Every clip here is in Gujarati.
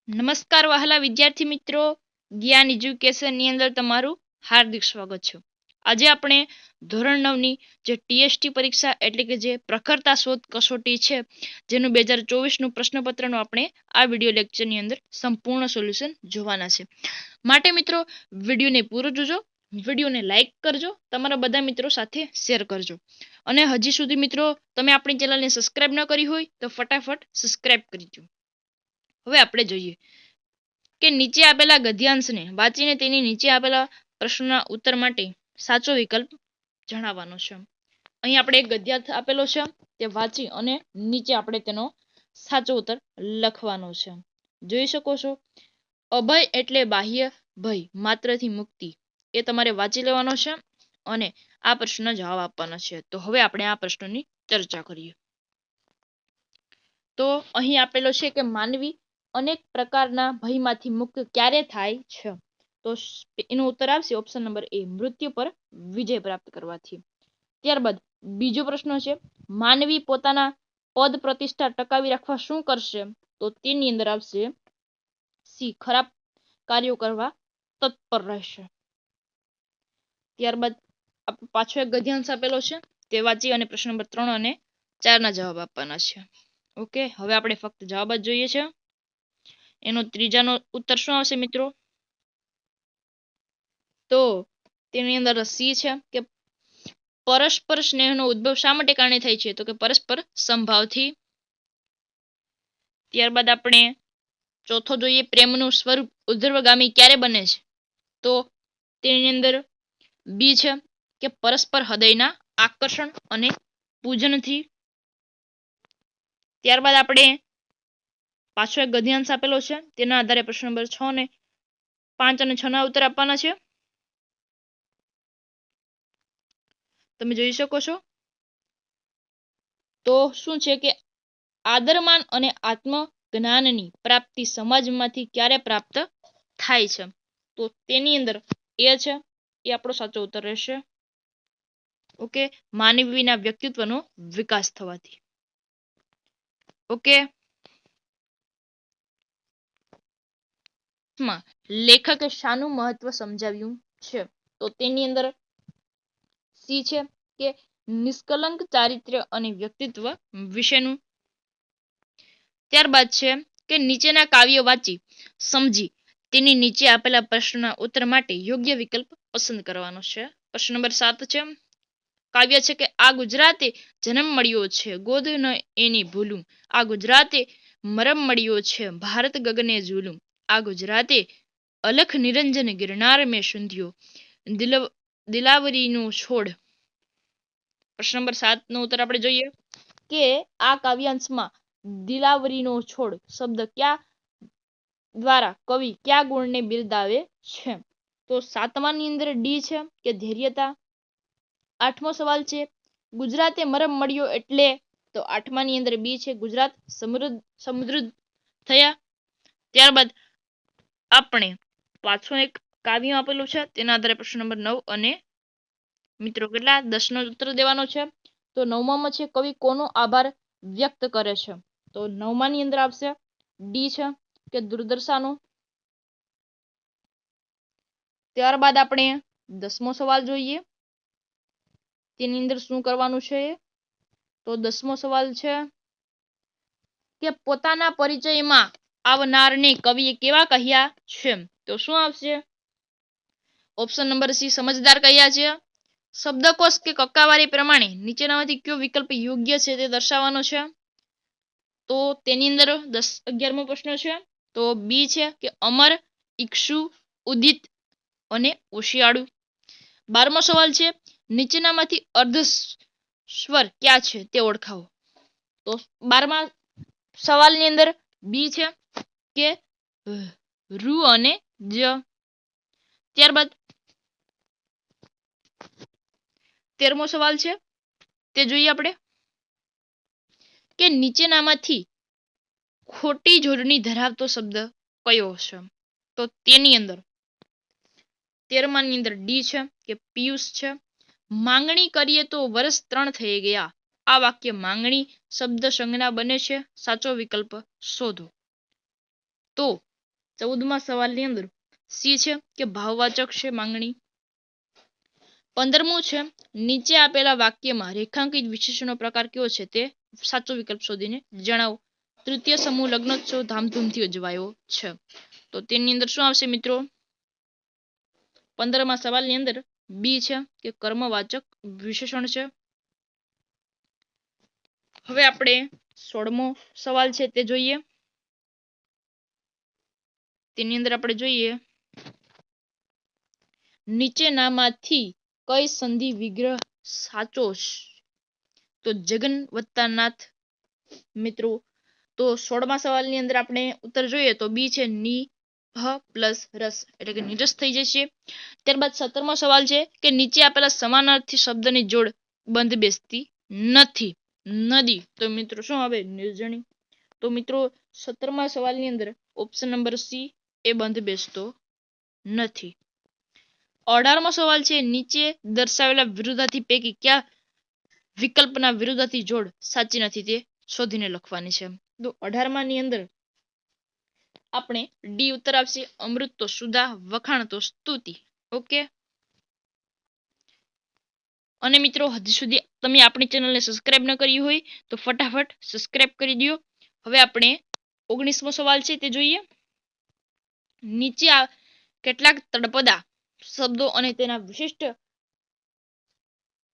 નમસ્કાર વહાલા વિદ્યાર્થી મિત્રો, જ્ઞાન એજ્યુકેશનની અંદર તમારું હાર્દિક સ્વાગત છે. આજે આપણે ધોરણ 9 ની જે ટીએસટી પરીક્ષા એટલે કે જે પ્રખરતા શોધ કસોટી છે, જેનું 2024નું પ્રશ્નપત્રનું આપણે આ વિડીયો લેક્ચરની અંદર સંપૂર્ણ સોલ્યુશન જોવાના છે. માટે મિત્રો વિડીયોને પૂરો જોજો, વિડીયોને લાઈક કરજો, તમારા બધા મિત્રો સાથે શેર કરજો. અને હજી સુધી મિત્રો તમે આપણી ચેનલને સબસ્ક્રાઇબ ન કરી હોય તો ફટાફટ સબસ્ક્રાઇબ કરી દો. હવે આપણે જોઈએ કે નીચે આપેલા ગદ્યાંશને વાંચીને તેની નીચે આપેલા પ્રશ્નના ઉત્તર માટે સાચો વિકલ્પ જણાવવાનો છે. અહીં આપણે એક ગદ્યાંશ આપેલો છે, તે વાંચી અને નીચે આપણે તેનો સાચો ઉત્તર લખવાનો છે. જોઈ શકો છો, અભય એટલે બાહ્ય ભય માત્રથી મુક્તિ. એ તમારે વાંચી લેવાનો છે અને આ પ્રશ્નનો જવાબ આપવાનો છે. તો હવે આપણે આ પ્રશ્નની ચર્ચા કરીએ. તો અહીં આપેલો છે કે માનવી અનેક પ્રકારના ભયમાંથી મુક્ત ક્યારે થાય છે? તો એનો ઉત્તર આવશે ઓપ્શન નંબર એ, મૃત્યુ પર વિજય પ્રાપ્ત કરવાથી. ત્યારબાદ બીજો પ્રશ્ન છે, માનવી પોતાના પદ પ્રતિષ્ઠા ટકાવી રાખવા શું કરશે? તો તેની અંદર આવશે સી, ખરાબ કાર્યો કરવા તત્પર રહેશે. ત્યારબાદ પાછો એક ગદ્યાંશ આપેલો છે, તે વાંચી અને પ્રશ્ન નંબર 3 અને 4 ના જવાબ આપવાના છે. ઓકે, હવે આપણે ફક્ત જવાબ જ જોઈએ છે. એનો ત્રીજાનો ઉત્તર શું આવશે મિત્રો? તો તેની અંદર સી છે કે પરસ્પર સ્નેહનો ઉદ્ભવ શા માટે કારણે થાય છે? તો કે પરસ્પર સંભાવથી. ત્યારબાદ આપણે ચોથો જોઈએ, પ્રેમનું સ્વરૂપ ઉર્ધ્વગામી ક્યારે બને છે? તો તેની અંદર બી છે કે પરસ્પર હૃદયના આકર્ષણ અને પૂજનથી. ત્યારબાદ આપણે પાછો એક ગદ્યાંશ આપેલો છે, તેના આધારે પ્રશ્ન નંબર 6 ને 5 અને 6 ના ઉત્તર આપવાના છે. તમે જોઈ શકો છો. તો શું છે કે આદરમાન અને આત્મ જ્ઞાનની પ્રાપ્તિ સમાજમાંથી ક્યારે પ્રાપ્ત થાય છે? તો તેની અંદર એ છે, એ આપણો સાચો ઉત્તર રહેશે. ઓકે, માનવીના વ્યક્તિત્વનો વિકાસ થવાથી. ઓકે, લેખકે શાનું મહત્વ સમજાવ્યું છે? તો તેની અંદર સી છે કે નિષ્કલંક ચારિત્ર્ય અને વ્યક્તિત્વ વિશેનું. ત્યારબાદ છે કે નીચેના કાવ્યો વાંચી સમજી તેની નીચે આપેલા પ્રશ્નના ઉત્તર માટે યોગ્ય વિકલ્પ પસંદ કરવાનો છે. પ્રશ્ન નંબર 7 છે, કાવ્ય છે કે આ ગુજરાતે જન્મ મળ્યો છે, ગોદ ન એની ભૂલું. આ ગુજરાતે મરમ મળ્યો છે, ભારત ગગને ઝૂલું. આ ગુજરાતે અલખ નિરંજન ગિરનાર મેં સુંધ્યો, દિલાવરીનો છોડ. પ્રશ્ન નંબર 7 નો ઉત્તર આપણે જોઈએ કે આ કાવ્યાંશમાં દિલાવરીનો છોડ શબ્દ કયા દ્વારા કવિ કયા ગુણને બિરદાવે છે? તો 7માની અંદર ડી છે કે ધૈર્યતા. 8મો સવાલ છે, ગુજરાતે મરમ મળ્યો એટલે? તો 8માની અંદર બી છે, ગુજરાત સમૃદ્ધ થયા. ત્યારબાદ આપણે પાછું એક કાવ્ય આપેલું છે, તેના આધારે પ્રશ્ન નંબર 9 અને મિત્રો કેટલા 10 નો ઉત્તર દેવાનો છે. તો 9મામાં છે, કવિ કોનો આભાર વ્યક્ત કરે છે? તો 9માની અંદર આવશે ડી છે કે દુર્દશાનો. ત્યારબાદ આપણે 10મો સવાલ જોઈએ, તેની અંદર શું કરવાનું છે? તો 10મો સવાલ છે કે પોતાના પરિચયમાં આવનારને કવિએ કેવા કહ્યા છે? તો શું આવશે? ઓપ્શન નંબર સી, સમજદાર કહ્યા છે. શબ્દકોશ કે કક્કાવારી પ્રમાણે નીચેનામાંથી કયો વિકલ્પ યોગ્ય છે તે દર્શાવવાનો છે? તો તેની અંદર 11મો પ્રશ્ન છે, તો બી છે કે અમર, ઇક્ષુ, ઉદિત અને ઓશિયાળુ. 12મો સવાલ છે, નીચેનામાંથી અર્ધ સ્વર ક્યાં છે તે ઓળખાવો. તો 12મા સવાલની અંદર બી છે કે રૂ અને જ. ત્યારબાદ 13મો સવાલ છે, તે જોઈએ આપણે કે નીચેનામાંથી ખોટી જોડણી ધરાવતો શબ્દ કયો છે? તો તેની અંદર 13માની અંદર ડી છે કે પિયુષ છે. માંગણી કરીએ તો વર્ષ 3 થઈ ગયા. આ વાક્ય માંગણી શબ્દ સંજ્ઞા બને છે, સાચો વિકલ્પ શોધો. તો 14મા સવાલની અંદર સી છે કે ભાવવાચક છે માંગણી. 15મું છે નીચે આપેલા વાક્યમાં રેખાંકિત વિશેષણનો પ્રકાર કયો છે તે સાચો વિકલ્પ શોધીને જણાવો. તૃતીય સમૂહ લગ્નોત્સવ ધામધૂમથી ઉજવાયો છે. તો તેની અંદર શું આવશે મિત્રો? 15મા સવાલની અંદર બી છે કે કર્મવાચક વિશેષણ છે. હવે આપણે 16મો સવાલ છે તે જોઈએ. તેની અંદર આપણે જોઈએ નીચેનામાંથી કઈ સંધિ વિગ્રહ સાચો છે? તો જગન વત્તા નાથ મિત્રો. તો 16મા સવાલની અંદર આપણે ઉત્તર જોઈએ તો બી છે ની પ્લસ રસ એટલે કે નિરસ થઈ જશે. ત્યારબાદ 17મો સવાલ છે કે નીચે આપેલા સમાનાર્થી શબ્દની જોડ બંધ બેસતી નથી. નદી તો મિત્રો શું આવે? નિર્જણી. તો મિત્રો 17મા સવાલની અંદર ઓપ્શન નંબર સી એ બંધ બેસતો નથી. 18મો સવાલ છે નીચે દર્શાવેલા વિરુદ્ધાર્થી પૈકી કયા વિકલ્પના વિરુદ્ધાર્થી જોડ સાચી નથી તે શોધીને લખવાની છે. તો 18માની અંદર આપણે ડી ઉત્તર આવશે. અમૃત તો સુધા, વખાણ તો સ્તુતિ. ઓકે. અને મિત્રો હજી સુધી તમે આપણી ચેનલને સબસ્ક્રાઇબ ન કરી હોય તો ફટાફટ સબસ્ક્રાઇબ કરી દો. હવે આપણે 19મો સવાલ છે તે જોઈએ. નીચે કેટલાક તળપદા શબ્દો અને તેના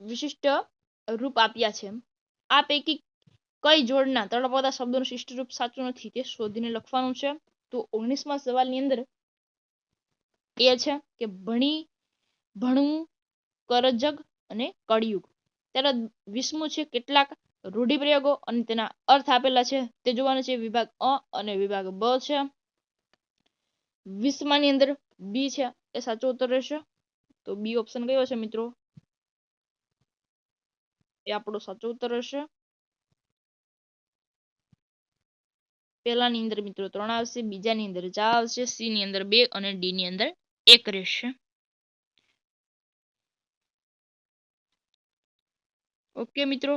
વિશિષ્ટ રૂપ આપ્યા છે. આ પૈકી કઈ જોડના તળપદા શબ્દોનું શિષ્ટ રૂપ સાચું નથી તે શોધીને લખવાનું છે. તો 19મા સવાલની અંદર એ છે કે ભણી, ભણવું, કરજગ અને કળિયુગ. ત્યારે 20મું છે કેટલાક રૂઢિપ્રયોગો અને તેના અર્થ આપેલા છે તે જોવાનું છે. વિભાગ અ અને વિભાગ બ છે. 20માની અંદર બી છે એ સાચો ઉત્તર રહેશે. તો બી ઓપ્શન કયો છે મિત્રો? એ આપણો સાચો ઉત્તર રહેશે. પહેલાની અંદર મિત્રો 3 આવશે, બીજાની અંદર 4 આવશે, સી ની અંદર 2 અને ડી ની અંદર 1 રહેશે. ઓકે મિત્રો.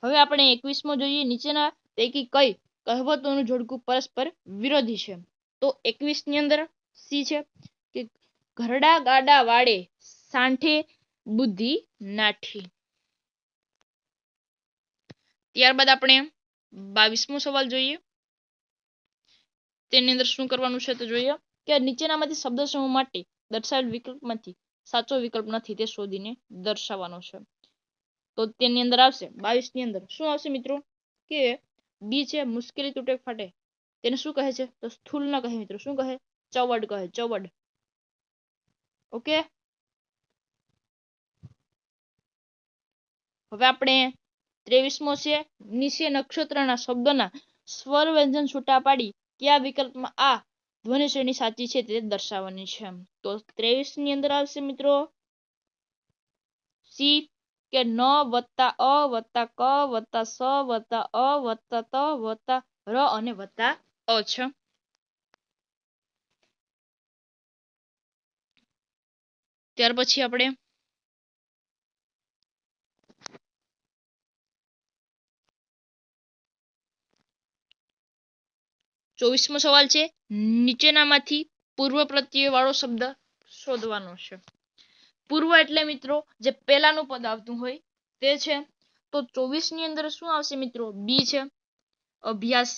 હવે આપણે 21મો જોઈએ. નીચેના પૈકી કઈ કહેવતોનું જોડકું પરસ્પર વિરોધી છે? તો 21ની અંદર સી છે કે ઘરડા ગાડા વાળે સાંઠે બુદ્ધિ નાઠી. ત્યારબાદ આપણે 22મો સવાલ જોઈએ. તેની અંદર શું કરવાનું છે તો જોઈએ કે નીચેનામાંથી શબ્દ સમૂહ માટે દર્શાવેલ વિકલ્પમાંથી સાચો વિકલ્પ નથી તે શોધીને દર્શાવવાનો છે. તો તેની અંદર આવશે 22ની અંદર શું આવશે મિત્રો? કે બી છે મુશ્કેલી તૂટે ફાટે. તેને શું કહે છે? તો સ્થૂલ ન કહે મિત્રો. શું કહે? ચવડ કહે. ચવડ. ઓકે. હવે આપણે 23મો છે નીચે નક્ષત્રના શબ્દોના સ્વર વ્યંજન છૂટા પાડી કયા વિકલ્પમાં આ ધ્વનિ શ્રેણી સાચી છે તે દર્શાવવાની છે. તો 23ની અંદર આવશે મિત્રો સી કે ન વત્તા અ વત્તા ક વત્તા સ વત્તા અ વત્તા ત વત્તા ર અને વત્તા અ છે. ત્યાર પછી આપણે 24મો સવાલ છે નીચેનામાંથી પૂર્વ પ્રત્યય વાળો શબ્દ શોધવાનો છે. પૂર્વ એટલે મિત્રો જે પહેલાનું પદ આવતું હોય તે છે. તો 24ની અંદર શું આવશે મિત્રો? બી છે અભ્યાસ.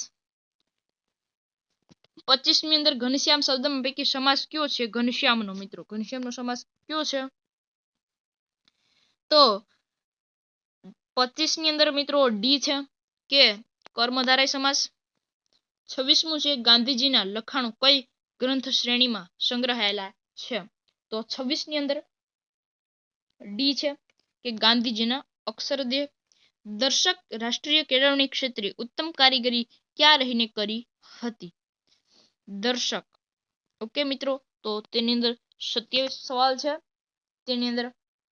25ની અંદર ઘનશ્યામ શબ્દમાં પૈકી સમાસ કયો છે? ઘનશ્યામનો મિત્રો. ઘનશ્યામનો સમાસ કયો છે? તો 25ની અંદર મિત્રો ડી છે કે કર્મધારય સમાસ. 26મું છે ગાંધીજીના લખાણો કઈ ગ્રંથ શ્રેણીમાં સંગ્રહાયેલા છે? તો 26ની અંદર ડી છે કે ગાંધીજીના અક્ષરદેહ. દર્શક રાષ્ટ્રીય કેળવણી ક્ષેત્રે ઉત્તમ કારીગરી ક્યાં રહીને કરી હતી? દર્શક. ઓકે મિત્રો. તો તેની અંદર 27 સવાલ છે. તેની અંદર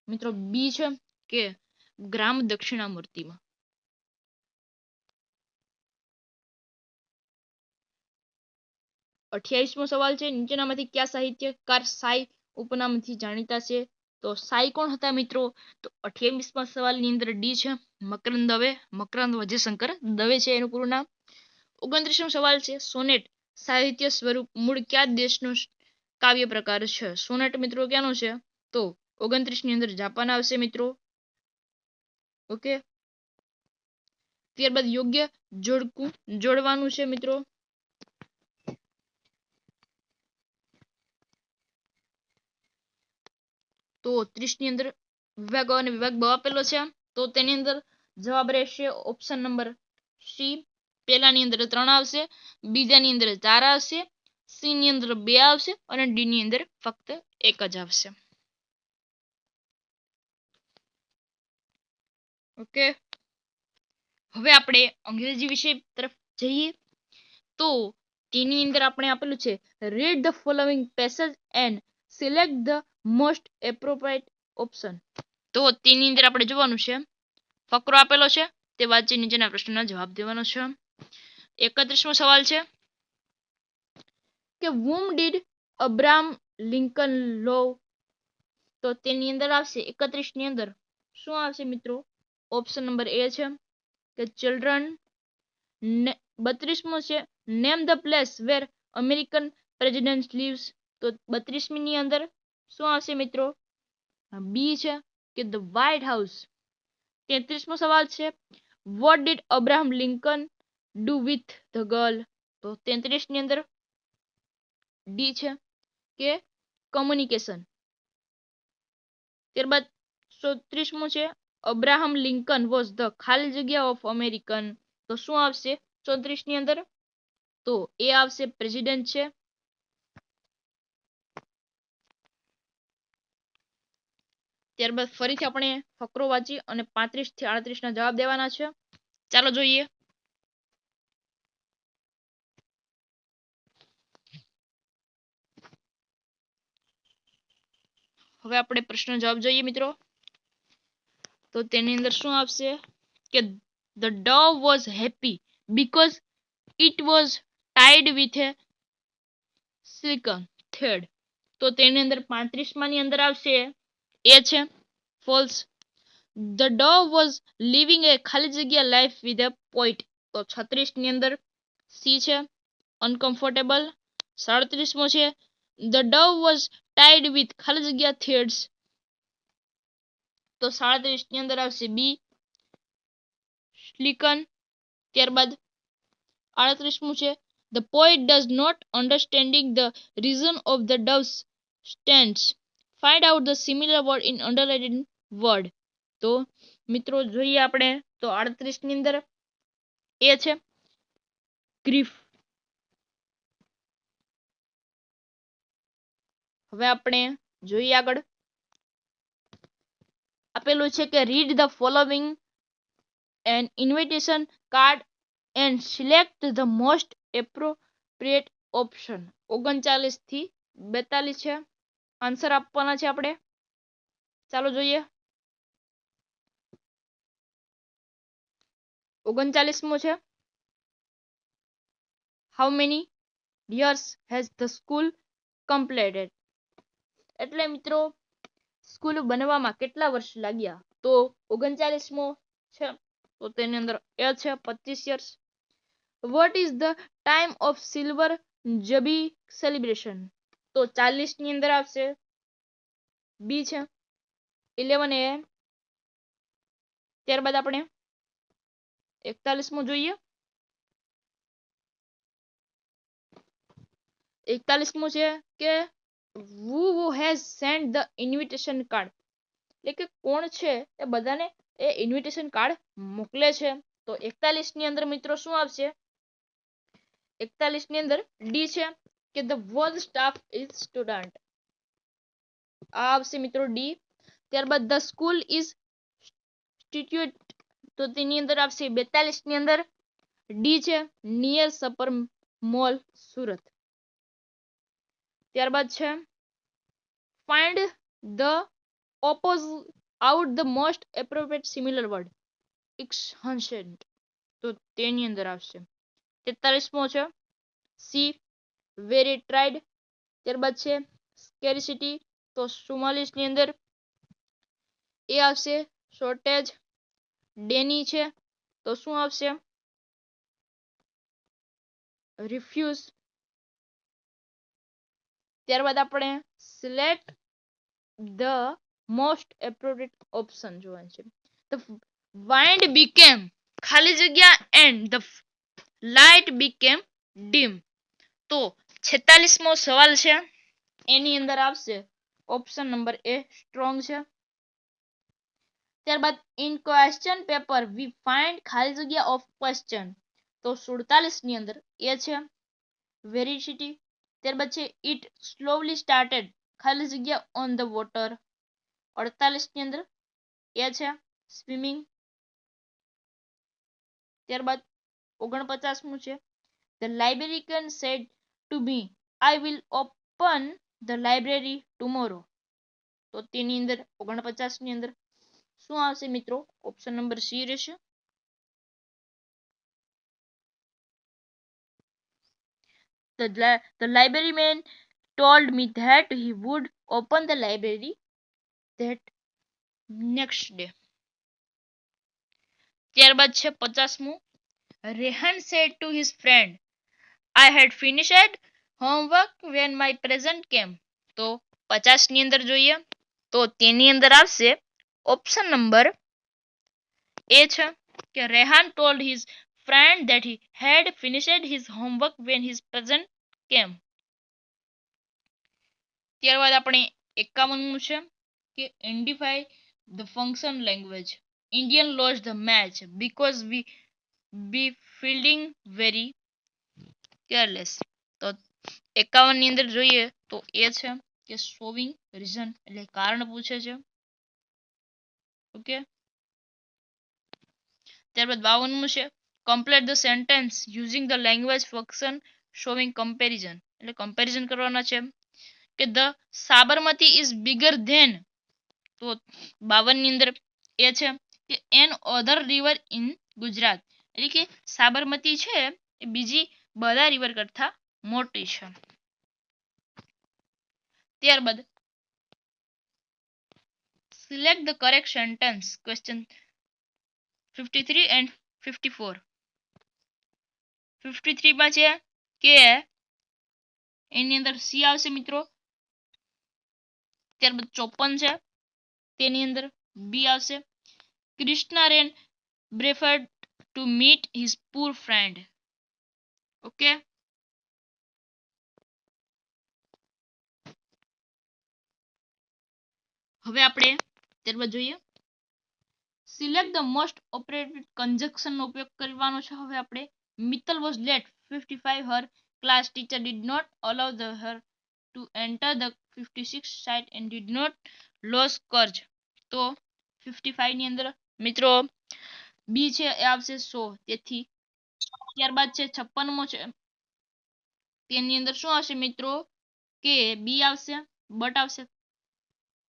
મિત્રો બી છે કે ગ્રામ દક્ષિણામૂર્તિમાં. 28મો સવાલ છે નીચેનામાંથી કયા સાહિત્યકાર સાઈ ઉપનામથી જાણીતા છે? તો સાઈ કોણ હતા મિત્રો? તો 28મા સવાલની અંદર ડી છે મકરંદ દવે. મકરંદ વિજયશંકર દવે છે એનું પૂરું નામ. 29મો સવાલ છે સોનેટ સાહિત્ય સ્વરૂપ મૂળ કયા દેશનો કાવ્ય પ્રકાર છે? સોનેટ મિત્રો ક્યાંનો છે? તો 29ની અંદર જાપાન આવશે મિત્રો. ઓકે, ત્યારબાદ યોગ્ય જોડકું જોડવાનું છે મિત્રો. તો 30ની અંદર વિભાગ અ અને વિભાગ બ આપેલો છે. તો તેની અંદર જવાબ રહેશે ઓપ્શન નંબર સી. પહેલાની અંદર 3 આવશે, બીજાની અંદર 4 આવશે, સી ની અંદર 2 આવશે અને ડી ની અંદર ફક્ત 1 જ આવશે. ઓકે, હવે આપણે અંગ્રેજી વિષય તરફ જઈએ. તો તેની અંદર આપણે આપેલું છે read the following passage and select the most appropriate option. તો તેની અંદર આપણે જોવાનું છે ફકરો આપેલો છે તે વાંચી નીચેના પ્રશ્નના જવાબ દેવાનો છે. 31મો સવાલ છે કે whom did અબ્રાહમ લિંકન લવ? તો તેની અંદર આવશે 31 ની અંદર શું આવશે મિત્રો? ઓપ્શન નંબર એ છે કે ચિલ્ડ્રન. 32મો છે name the place where American president leaves. તો 32મી ની અંદર શું આવશે મિત્રો? બી છે કે ધ વ્હાઇટ હાઉસ. 33મો સવાલ છે what did Abraham Lincoln do with the girl? તો 33 ની અંદર ડી છે કે કમ્યુનિકેશન. ત્યારબાદ 34મો છે અબ્રાહમ લિંકન વોઝ ધ ખાલી જગ્યા ઓફ અમેરિકન. તો શું આવશે 34 ની અંદર? તો એ આવશે પ્રેસિડેન્ટ છે. ત્યારબાદ ફરીથી આપણે ફકરો વાંચી અને 35 થી 38 ના જવાબ દેવાના છે. ચાલો જોઈએ. હવે આપણે પ્રશ્ન જવાબ જોઈએ મિત્રો. તો તેની અંદર શું આવશે કે the dove was happy because it was tied with a silken thread. તો તેની અંદર 35મા ની અંદર આવશે એ છે false. The dove was living a ખાલી જગ્યા લાઈફ વિથ એ પોઈટ. તો 36 ની અંદર સી છે અનકમ્ફર્ટેબલ. 37મો છે the dove was tied with ખાલી જગ્યા થ્રેડ્સ. તો 37 ની અંદર આવશે બી સ્લિકન. ત્યારબાદ 38મું છે the poet does not understanding the reason of the dove's stands. Find out the similar word in underlined word. તો મિત્રો જોઈએ આપણે તો 38 ની અંદર એ છે ગ્રીફ. હવે આપણે જોઈએ આગળ આપેલું છે કે read the following an invitation card and select the most appropriate option. 39 થી 42 છે આન્સર આપવાના છે આપણે. ચાલો જોઈએ. 39મો છે how many years has the school completed. એટલે મિત્રો સ્કૂલ બનવામાં કેટલા વર્ષ લાગ્યા? તો 39મો છે તો તેની અંદર એ છે 25 years. What is the time of silver jubilee celebration? તો 40 ની અંદર આવશે બી છે 11 AM. ત્યારબાદ આપણે 41મો જોઈએ. 41મો છે કે who has sent the invitation card? એટલે કે કોણ છે એ બધાને એ ઇન્વિટેશન કાર્ડ મોકલે છે? તો 41 ની અંદર મિત્રો શું આવશે? 41 ની અંદર ડી છે કે the whole staff is student. આ આવશે મિત્રો ડી. ત્યારબાદ ધ સ્કૂલ ઇઝ સ્ટિટ્યુટ. તો તેની અંદર આવશે 42 ની અંદર ડી છે નિયર સપર મોલ સુરત. ત્યારબાદ છે find the oppose out the most appropriate similar word exhaustant. તો તેની અંદર આવશે 43મો છે સી વેરી ટ્રાઇડ. ત્યારબાદ છે સ્કેરિસિટી. તો 44 ની અંદર એ આવશે શોર્ટેજ. ડેની છે તો શું આવશે? રિફ્યુઝ. ત્યારબાદ આપણે select the most appropriate option જોવાનું છે. ધ વાઇન્ડ બીકેમ ખાલી જગ્યા and the light became dim. તો 46મો સવાલ છે, એની અંદર આવશે ઓપ્શન નંબર એ સ્ટ્રોંગ છે. ત્યારબાદ in question paper V find ખાલી જગ્યા ઓફ ક્વેશ્ચન. તો 47 ની અંદર એ છે વેરિસિટી. ત્યારબાદ છે ઇટ સ્લોવલી સ્ટાર્ટેડ ખાલી જગ્યા ઓન ધ વોટર. 48 ની અંદર એ છે સ્વિમિંગ. ત્યારબાદ 49મું છે the librarian said to me I will open the library tomorrow. તો તેની અંદર 49 ની અંદર શું આવશે મિત્રો? ઓપ્શન નંબર સી રહેશે. The librarian told me that he would open the library that next day. ત્યારબાદ છે 50મું Rehan said to his friend I had finished homework when my present came. તો 50 ની અંદર જોઈએ તો તેની અંદર આવશે ઓપ્શન નંબર એ છે કે Rehan told his friend that he had finished his homework when his present came. ત્યારબાદ આપણે 51મું છે કે identify the function language. Indian lost the match because we be fielding very careless. તો 51 ની અંદર જોઈએ તો એ છે કે showing reason એટલે કારણ પૂછે છે. ઓકે. ત્યારબાદ 52મું છે complete the sentence using the language function showing comparison. એટલે કમ્પેરિઝન કરવાના છે કે the Sabarmati is bigger than. તો 52 ની અંદર એ છે કે an other river in Gujarat. એટલે કે સાબરમતી છે એ બીજી બધા રિવર કરતા મોટી છે. ત્યારબાદ select the correct sentence question 53 and 54. 53 માં છે કે એની અંદર સી આવશે મિત્રો. ત્યારબાદ 54 છે તેની અંદર બી આવશે. Krishna ran barefooted to meet his poor friend. Okay. હવે આપણે ત્યારબાદ જોઈએ select the most appropriate conjunction નો ઉપયોગ કરવાનો છે. હવે આપણે Mittal was late 55 her class teacher did not allow her to enter the 56 site and did not lose courage. તો 55 ની અંદર મિત્રો બી છે એ આવશે 100. તેથી ત્યારબાદ છે 56મો છે તેની અંદર શું આવશે મિત્રો કે બી આવશે બટ આવશે.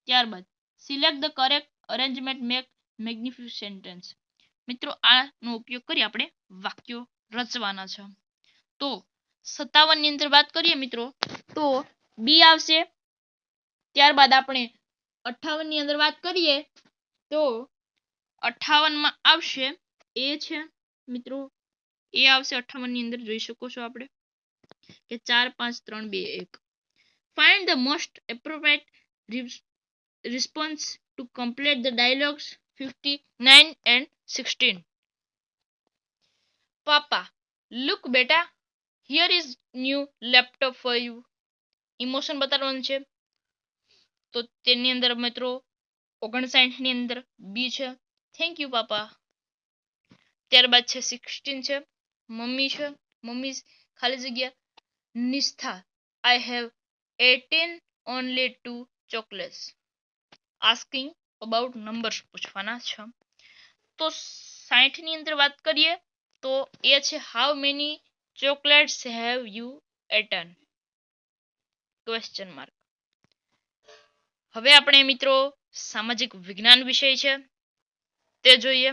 ત્યારબાદ select the correct arrangement make મેગ્નિફિસન્ટ sentence. મિત્રો આનો ઉપયોગ કરી આપણે વાક્યો રચવાના છે. તો 57 ની અંદર વાત કરીએ મિત્રો તો બી આવશે. ત્યારબાદ આપણે 58 ની અંદર વાત કરીએ તો 58 માં આવશે એ છે મિત્રો એ આવશે 58 ની અંદર જોઈ શકો છો આપણે કે 4 5 3 2 1. Find the most appropriate response to complete the dialogues 59 and 16. Papa, look beta, here is new laptop for you. Emotion બતાડવાનું છે તો તેની અંદર મિત્રો 59 ની અંદર બી છે થેન્ક યુ પાપા. ત્યારબાદ છે 16 છે મમ્મી છે મમ્મી ખાલી જગ્યા નિષ્ઠા I have 18 only 2 chocolates. Asking about numbers પૂછવાના છે. તો 60 ની અંદર વાત કરીએ તો એ છે how many chocolates have you eaten question mark. હવે આપણે મિત્રો સામાજિક વિજ્ઞાન વિષય છે તે જોઈએ.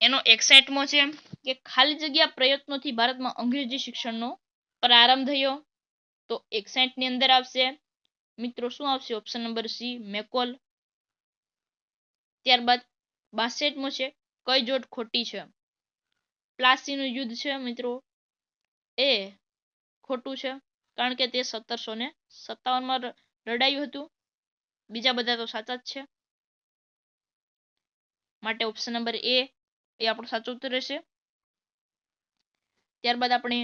એનો 61મો છે કે ખાલી જગ્યા પ્રયત્નોથી ભારતમાં અંગ્રેજી શિક્ષણનો પ્રારંભ થયો. તો 61 ની અંદર આવશે મિત્રો શું આવશે? ઓપ્શન નંબર સી મેકોલ. ત્યારબાદ 62મો છે કઈ જોડ ખોટી છે? પ્લાસીનું યુદ્ધ છે મિત્રો એ ખોટું છે, કારણ કે તે 1757માં લડાયું હતું. બીજા બધા તો સાચા જ છે, માટે ઓપ્શન નંબર એ આપણો સાચો ઉત્તર રહેશે. ત્યારબાદ આપણે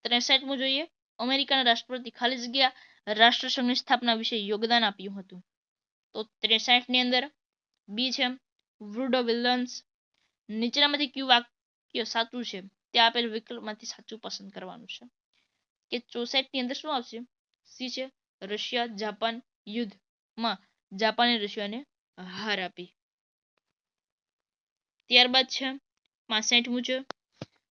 63મું જોઈએ. અમેરિકાના રાષ્ટ્રપતિ ખાલી જગ્યા રાષ્ટ્રસંઘની સ્થાપના વિશે યોગદાન આપ્યું હતું. તો 63ની અંદર બી છે વુડરો વિલિયમ્સ. નીચેનામાંથી કયું વાક્ય સાચું છે તે આપેલ વિકલ્પમાંથી સાચું પસંદ કરવાનું છે. કે 64ની અંદર શું આવશે? સી છે રશિયા જાપાન યુદ્ધમાં જાપાને રશિયાને હાર આપી. ત્યારબાદ છે 65મું છે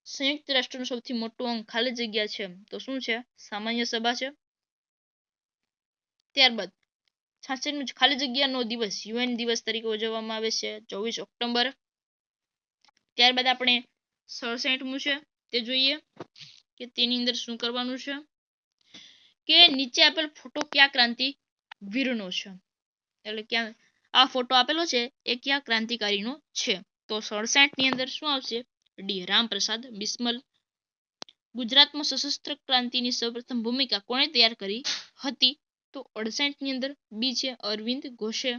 સંયુક્ત રાષ્ટ્રનું સૌથી મોટું અંગ ખાલી જગ્યા છે તો શું છે? સામાન્ય સભા છે. ત્યારબાદ 66મું ખાલી જગ્યાનો દિવસ યુએન દિવસ તરીકે ઉજવવામાં આવે છે 24 ઓક્ટોબર. ત્યારબાદ આપણે 67મું છે તે જોઈએ કે તેની અંદર શું કરવાનું છે. કે નીચે આપેલ ફોટો કયા ક્રાંતિવીરનો છે? એટલે ક્યાં આ ફોટો આપેલો છે એ કયા ક્રાંતિકારીનો છે? તો 67ની અંદર શું આવશે? ડી રામપ્રસાદ બિસ્મલ. ગુજરાતમાં સશસ્ત્ર ક્રાંતિની સૌપ્રથમ ભૂમિકા કોણે તૈયાર કરી હતી? તો 68ની અંદર બી છે અરવિંદ ઘોષે.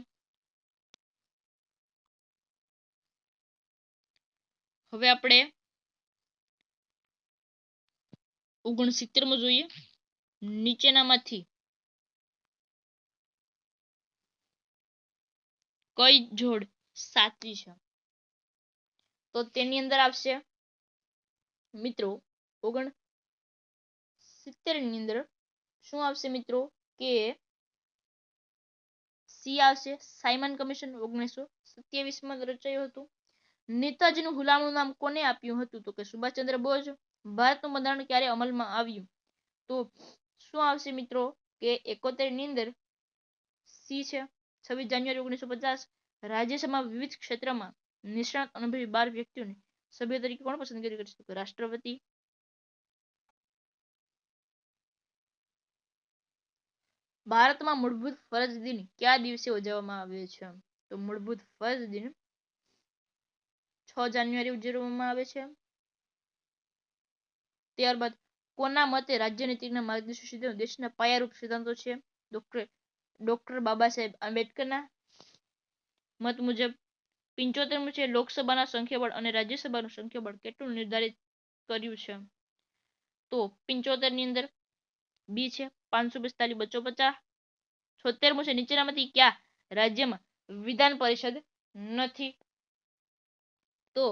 હવે આપણે 69માં જોઈએ. નીચેનામાંથી કઈ જોડ સાચી છે? તો તેની અંદર આવશે મિત્રો 69ની અંદર શું આવશે મિત્રો? કે સી આવશે સાયમન કમિશન 1927માં રચાયું હતું. નેતાજીનું હુલામણું નામ કોને આપ્યું હતું? તો કે સુભાષચંદ્ર બોઝ. ભારતનું બંધારણ ક્યારે અમલમાં આવ્યું? તો શું આવશે મિત્રો? કે 71ની અંદર સી છે 26 જાન્યુઆરી 1950. રાજ્યસભામાં વિવિધ ક્ષેત્રમાં નિષ્ણાત અનુભવી 12 વ્યક્તિઓને સભ્ય તરીકે કોણ પસંદગી કરી શકે? રાષ્ટ્રપતિ. ભારતમાં મૂળભૂત ફરજ દિન કયા દિવસે ઉજવવામાં આવે છે? તો મૂળભૂત ફરજ દિન 6 જાન્યુઆરી ઉજવવામાં આવે છે. ત્યારબાદ કોના મતે રાજ્યનીતિના માર્ગદર્શક દેશના પાયારૂપ સિદ્ધાંતો છે? ડોક્ટર બાબા સાહેબ આંબેડકરના મત મુજબ. 75મું છે લોકસભાના સંખ્યાબળ અને રાજ્યસભાનું સંખ્યાબળ કેટલું નિર્ધારિત કર્યું છે? તો 75ની અંદર બી છે 545 250. 76મું છે નીચેનામાંથી કયા રાજ્યમાં વિધાન પરિષદ નથી? તો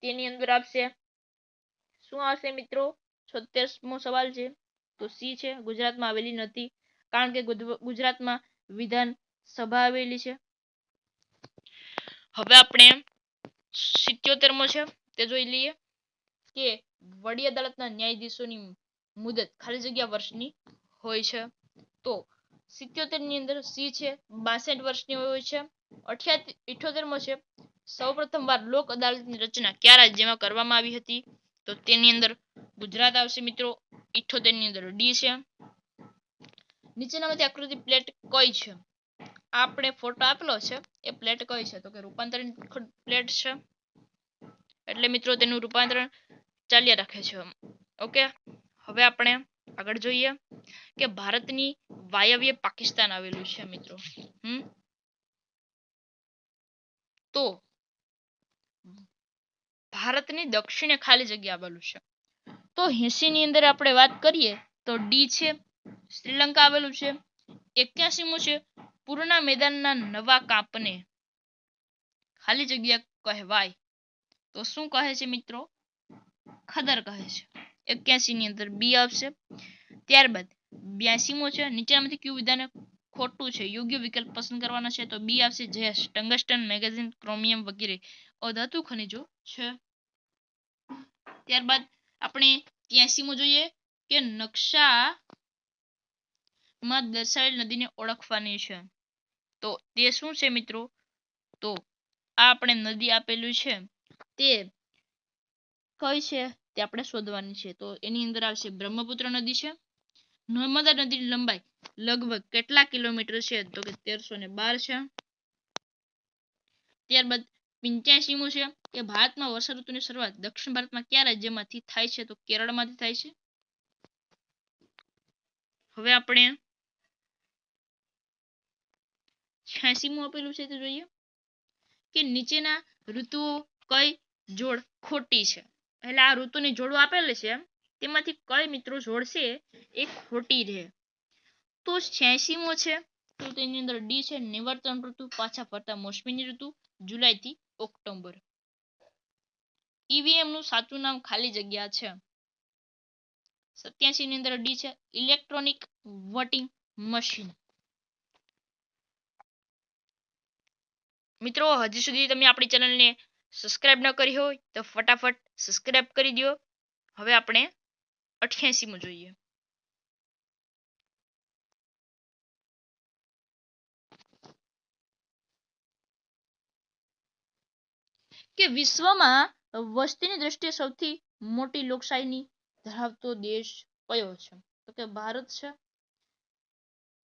તેની અંદર આપશે શું આવશે મિત્રો? 76મો સવાલ છે તો સી છે ગુજરાતમાં આવેલી નથી, કારણ કે ગુજરાતમાં વિધાન સભા આવેલી છે. હવે આપણે 77મો છે તે જોઈ લઈએ કે વડી અદાલતના ન્યાયાધીશોની મુદત ખાલી જગ્યા વર્ષની હોય છે. તો 77ની અંદર સી છે 62 વર્ષની હોય છે. 78મો છે સૌપ્રથમ વાર લોક અદાલતની રચના કયા રાજ્યમાં કરવામાં આવી હતી? તો તેની અંદર ગુજરાત આવશે મિત્રો. 78ની અંદર ડી છે. નીચેનામાંથી આકૃતિ પ્લેટ કઈ છે? આપણે ફોટો આપેલો છે એ પ્લેટ કઈ છે? તો કે રૂપાંતરિત પ્લેટ છે, એટલે મિત્રો તેનું રૂપાંતરણ ચાલ્યા રાખે છે. ઓકે, હવે આપણે આગળ જોઈએ કે ભારતની વાયવ્ય પાકિસ્તાન આવેલું છે મિત્રો. તો ભારતની દક્ષિણે ખાલી જગ્યા આવેલું છે. તો 80ની અંદર આપણે વાત કરીએ તો ડી છે શ્રીલંકા આવેલું છે. 81મું છે પૂરના મેદાનના નવા કાપને ખાલી જગ્યા કહેવાય તો શું કહે છે મિત્રો? ખદર કહે છે. 81ની અંદર બી આવશે. ત્યારબાદ 82મું છે નીચેનામાંથી કયું વિધાન ખોટું છે? યોગ્ય વિકલ્પ પસંદ કરવાનો છે. તો બી આવશે જેસ ટંગસ્ટન મેગ્નેઝિયમ ક્રોમિયમ વગેરે અધાતુ ખનિજો છે. ત્યારબાદ આપણે 83મું જોઈએ કે નકશામાં દર્શાવેલ નદીને ઓળખવાની છે. તો તે શું છે મિત્રો? તો આ આપણે નદી આપેલું છે તે કઈ છે તે આપણે શોધવાની છે. તો એની અંદર આવશે બ્રહ્મપુત્ર નદી છે. નર્મદા નદીની લંબાઈ લગભગ કેટલા કિલોમીટર છે? તો કે 1312 છે. ત્યારબાદ 85મું છે કે ભારતમાં વર્ષા ઋતુની શરૂઆત દક્ષિણ ભારતમાં કયા રાજ્યમાંથી થાય છે? તો કેરળમાંથી થાય છે. હવે આપણે 86મું આપેલું છે તે જોઈએ કે નીચેના ઋતુઓ કઈ જોડ ખોટી છે. એટલે આ ઋતુની જોડો આપેલી છે તેમાંથી કઈ મિત્રો જોડ છે એ ખોટી રહે. તો 86મો છે તો તેની અંદર ડી છે નિવર્તન ઋતુ, પાછા ફરતા મોસમીની ઋતુ, જુલાઈ થી ઓક્ટોબર. ઈવીએમ નું સાચું નામ ખાલી જગ્યા છે. 87 ની અંદર ડી છે ઇલેક્ટ્રોનિક વોટિંગ મશીન. મિત્રો હજી સુધી તમે આપણી ચેનલને સબસ્ક્રાઇબ ન કરી હોય તો ફટાફટ સબસ્ક્રાઇબ કરી દો. હવે આપણે 88મું જોઈએ કે વિશ્વમાં વસ્તીની દ્રષ્ટિએ સૌથી મોટી લોકશાહી ધરાવતો દેશ કયો છે? તો કે ભારત છે.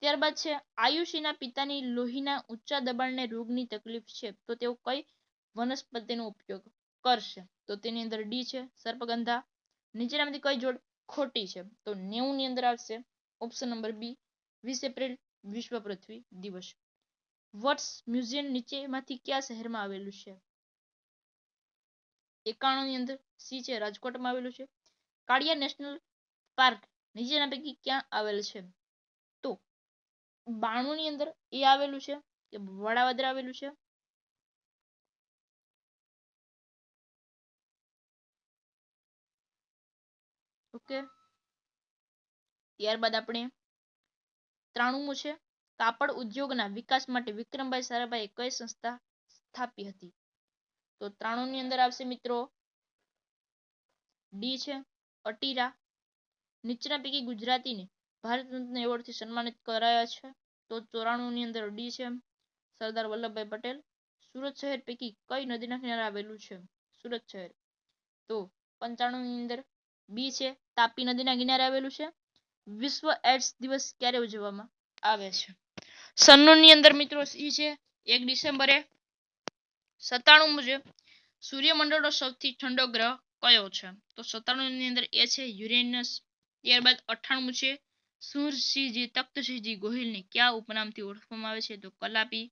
ત્યારબાદ છે આયુષીના પિતાની લોહીના ઊંચા દબાણને રોગની તકલીફ છે તો તેઓ કઈ વનસ્પતિનો ઉપયોગ કરશે? તો તેની અંદર ડી છે સર્પગંધા. નીચેનામાંથી કઈ જોડ ખોટી છે? તો 90 ની અંદર આવશે ઓપ્શન નંબર બી 20 એપ્રિલ વિશ્વ પૃથ્વી દિવસ. વટ્સ મ્યુઝિયમ નીચેમાંથી કયા શહેરમાં આવેલું છે? 91 ની અંદર સી છે રાજકોટમાં આવેલું છે. કાળિયા નેશનલ પાર્ક નીચેના પૈકી ક્યાં આવેલ છે? તો 92 ની અંદર એ આવેલું છે કે વડાવદર આવેલું છે? ઓકે. ત્યારબાદ આપણે 93મું છે કાપડ ઉદ્યોગના વિકાસ માટે વિક્રમભાઈ સારાભાઈએ કઈ સંસ્થા સ્થાપી હતી? તો 93 ની અંદર આવશે મિત્રો ડી છે અટીરા. નીચેના પૈકી ગુજરાતીને ભારત રત્ન એવોર્ડથી સન્માનિત કરાયા છે? તો 94 ની અંદર ડી છે સરદાર વલ્લભભાઈ પટેલ. સુરત શહેર પૈકી કઈ નદીના કિનારે આવેલું છે? સુરત શહેર. તો 95 ની અંદર બી છે તાપી નદીના કિનારે આવેલું છે. વિશ્વ એડ્સ દિવસ ક્યારે ઉજવવામાં આવે છે? 96 ની અંદર મિત્રો સી છે 1 ડિસેમ્બરે. 97 મુજબ સૂર્યમંડળનો સૌથી ઠંડો ગ્રહ કયો છે? તો 97 ની અંદર એ છે યુરેનસ. ત્યારબાદ 98 છે સુરસિંહજી તખ્તસિંહજી ગોહિલને કયા ઉપનામથી ઓળખવામાં આવે છે? તો કલાપી.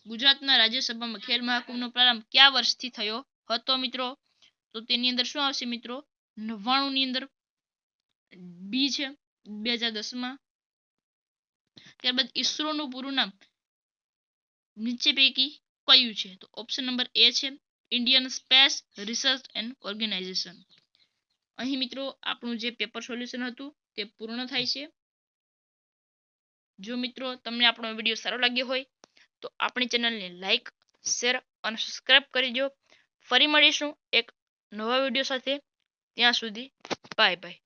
ગુજરાતના રાજ્યસભામાં ખેલ મહાકુંભનો પ્રારંભ કયા વર્ષથી થયો હતો મિત્રો? તો તેની અંદર શું આવશે મિત્રો 99 ની અંદર બી છે 2010 માં. ત્યારબાદ ઈસરોનું પૂરું નામ નીચે પૈકી કયું છે? તો ઓપ્શન નંબર એ છે Indian space research and organisation. અહીં મિત્રો આપણું જે પેપર સોલ્યુશન હતું તે પૂર્ણ થાય છે. જો મિત્રો તમને આપણો વિડીયો સારો લાગ્યો હોય તો આપણી ચેનલને લાઈક, શેર અને સબસ્ક્રાઇબ કરી દો. ફરી મળીશું એક નવા વિડીયો સાથે. ત્યાં સુધી બાય બાય.